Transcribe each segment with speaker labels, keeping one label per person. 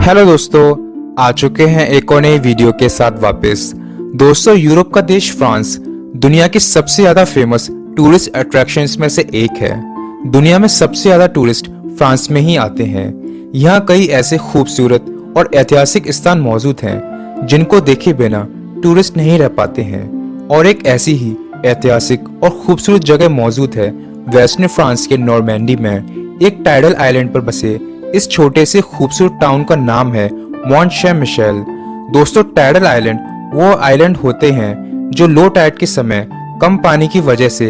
Speaker 1: Hello दोस्तों, आ चुके हैं एक और नई वीडियो के साथ वापस। दोस्तों, यूरोप का देश फ्रांस दुनिया की सबसे ज्यादा फेमस टूरिस्ट अट्रैक्शंस में से एक है। दुनिया में सबसे ज्यादा टूरिस्ट फ्रांस में ही आते हैं। यहाँ कई ऐसे खूबसूरत और ऐतिहासिक स्थान मौजूद हैं जिनको देखे बिना टूरिस्ट नहीं रह पाते हैं। और एक ऐसी ही ऐतिहासिक और खूबसूरत जगह मौजूद है वेस्टर्न फ्रांस के नॉर्मैंडी में एक टाइडल आइलैंड पर बसे इस छोटे से खूबसूरत टाउन का नाम है मॉन्ट सैन मिशेल। दोस्तों, टाइडल आइलैंड वो आइलैंड होते हैं जो लो टाइड के समय कम पानी की वजह से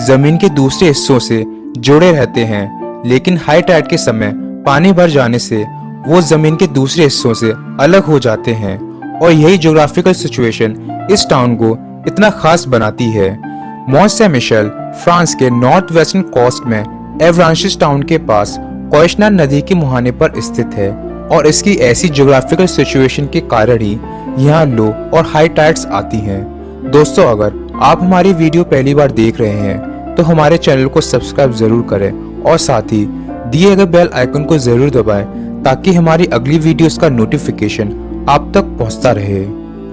Speaker 1: जमीन के दूसरे हिस्सों से जुड़े रहते हैं, लेकिन हाई टाइड के समय पानी भर जाने से वो जमीन के दूसरे हिस्सों से अलग हो जाते हैं। और यही ज्योग्राफिकल सिचुएशन इस टाउन को इतना खास बनाती है। मॉन्ट सैन मिशेल फ्रांस के नॉर्थ वेस्टर्न कोस्ट में एवरांशिस टाउन के पास कोइशना नदी के मुहाने पर स्थित है। और इसकी ऐसी ज्योग्राफिकल सिचुएशन के कारण ही यहाँ लो और हाई टाइड्स आती हैं। दोस्तों, अगर आप हमारी वीडियो पहली बार देख रहे हैं तो हमारे चैनल को सब्सक्राइब जरूर करें और साथ ही दिए गए बेल आइकन को जरूर दबाएं ताकि हमारी अगली वीडियोस का नोटिफिकेशन आप तक पहुंचता रहे।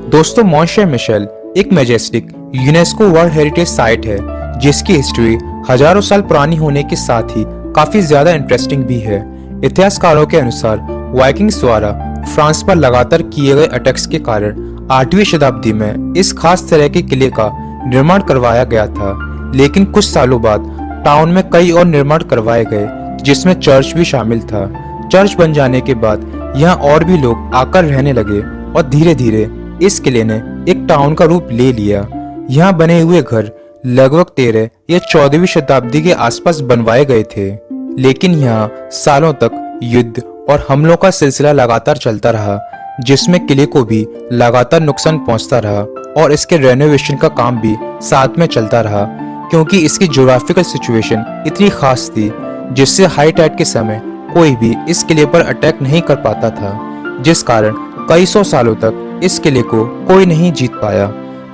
Speaker 1: दोस्तों, मॉन्ट सैन मिशेल एक majestic UNESCO world heritage site है जिसकी हिस्ट्री हजारों साल पुरानी होने के साथ ही काफी ज्यादा इंटरेस्टिंग भी है। इतिहासकारों के अनुसार वाइकिंग्स द्वारा फ्रांस पर लगातार किए गए अटैक्स के कारण 8वीं शताब्दी में इस खास तरह के किले का निर्माण करवाया गया था। लेकिन कुछ सालों बाद टाउन में कई और निर्माण करवाए गए जिसमें चर्च भी शामिल था। चर्च बन जाने के बाद यहाँ और भी लोग आकर रहने लगे और धीरे धीरे इस किले ने एक टाउन का रूप ले लिया। यहाँ बने हुए घर लगभग 13 या 14वीं शताब्दी के आसपास बनवाए गए थे, लेकिन यहाँ सालों तक युद्ध और हमलों का सिलसिला लगातार चलता रहा जिसमें किले को भी लगातार नुकसान पहुंचता रहा और इसके रेनोवेशन का काम भी साथ में चलता रहा क्योंकि इसकी ज्योग्राफिकल सिचुएशन इतनी खास थी जिससे हाई टाइड के समय कोई भी इस किले पर अटैक नहीं कर पाता था, जिस कारण कई सौ सालों तक इस किले को कोई नहीं जीत पाया।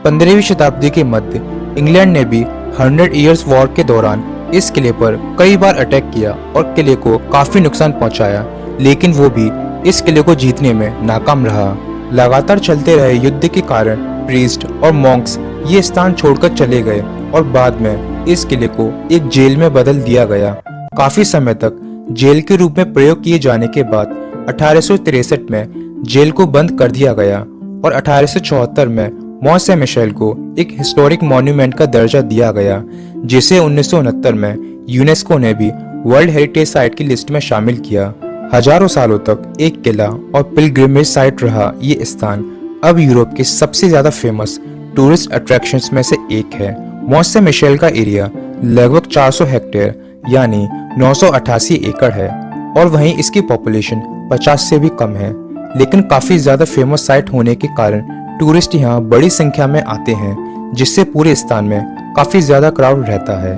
Speaker 1: 15वीं शताब्दी के मध्य इंग्लैंड ने भी 100 ईयर्स वॉर के दौरान इस किले पर कई बार अटैक किया और किले को काफी नुकसान पहुंचाया, लेकिन वो भी इस किले को जीतने में नाकाम रहा। लगातार चलते रहे युद्ध के कारण प्रीस्ट और मॉन्क्स ये स्थान छोड़कर चले गए और बाद में इस किले को एक जेल में बदल दिया गया। काफी समय तक जेल के रूप में प्रयोग किए जाने के बाद 1863 में जेल को बंद कर दिया गया और 1874 में मॉन्ट सैन मिशेल को एक हिस्टोरिक मॉन्यूमेंट का दर्जा दिया गया, जिसे 1969 में यूनेस्को ने भी वर्ल्ड हेरिटेज साइट की लिस्ट में शामिल किया। हजारों सालों तक एक किला और पिलग्रिमेज साइट रहा ये स्थान अब यूरोप के सबसे ज्यादा फेमस टूरिस्ट अट्रैक्शंस में से एक है। मॉन्ट सैन मिशेल का एरिया लगभग 400 हेक्टेयर यानी 988 एकड़ है और वहीं इसकी पॉपुलेशन 50 से भी कम है, लेकिन काफी ज्यादा फेमस साइट होने के कारण टूरिस्ट यहाँ बड़ी संख्या में आते हैं जिससे पूरे स्थान में काफी ज्यादा क्राउड रहता है।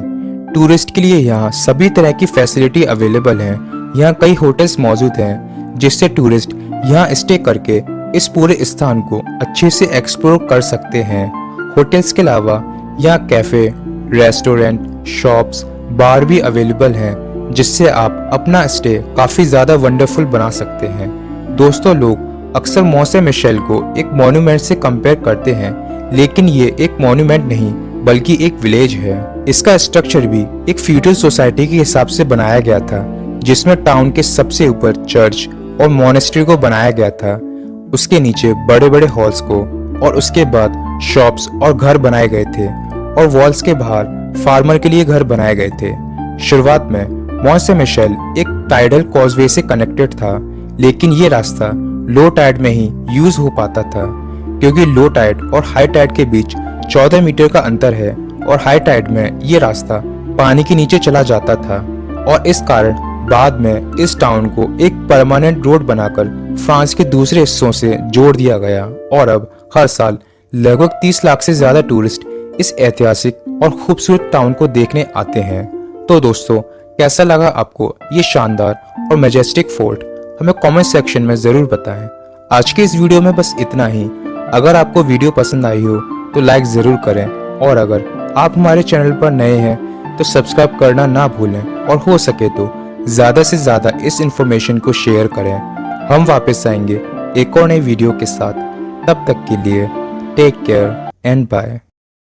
Speaker 1: टूरिस्ट के लिए यहाँ सभी तरह की फैसिलिटी अवेलेबल हैं। यहाँ कई होटल्स मौजूद हैं जिससे टूरिस्ट यहाँ स्टे करके इस पूरे स्थान को अच्छे से एक्सप्लोर कर सकते हैं। होटल्स के अलावा यहाँ कैफे, रेस्टोरेंट, शॉप्स, बार भी अवेलेबल हैं जिससे आप अपना स्टे काफी ज्यादा वंडरफुल बना सकते हैं। दोस्तों, लोग अक्सर मॉन्ट सैन मिशेल को एक मॉन्यूमेंट से कंपेयर करते हैं, लेकिन ये एक मॉन्यूमेंट नहीं बल्कि एक विलेज है। इसका स्ट्रक्चर भी एक फ्यूडल सोसाइटी के हिसाब से बनाया गया था जिसमें टाउन के सबसे ऊपर चर्च और मॉनेस्ट्री को बनाया गया था, उसके नीचे बड़े बड़े हॉल्स को और उसके बाद शॉप्स और घर बनाए गए थे और वॉल्स के बाहर फार्मर के लिए घर बनाए गए थे। शुरुआत में मॉन्ट सैन मिशेल एक टाइडल कॉजवे से कनेक्टेड था, लेकिन ये रास्ता लो टाइड में ही यूज हो पाता था क्योंकि लो टाइड और हाई टाइड के बीच 14 मीटर का अंतर है और हाई टाइड में ये रास्ता पानी के नीचे चला जाता था और इस कारण बाद में इस टाउन को एक परमानेंट रोड बनाकर फ्रांस के दूसरे हिस्सों से जोड़ दिया गया और अब हर साल लगभग 30 लाख से ज्यादा टूरिस्ट इस ऐतिहासिक और खूबसूरत टाउन को देखने आते हैं। तो दोस्तों, कैसा लगा आपको ये शानदार और मैजेस्टिक फोर्ट? हमें कमेंट सेक्शन में जरूर बताएं। आज के इस वीडियो में बस इतना ही। अगर आपको वीडियो पसंद आई हो तो लाइक जरूर करें और अगर आप हमारे चैनल पर नए हैं तो सब्सक्राइब करना ना भूलें और हो सके तो ज्यादा से ज्यादा इस इंफॉर्मेशन को शेयर करें। हम वापस आएंगे एक और नई वीडियो के साथ। तब तक के लिए टेक केयर एंड बाय।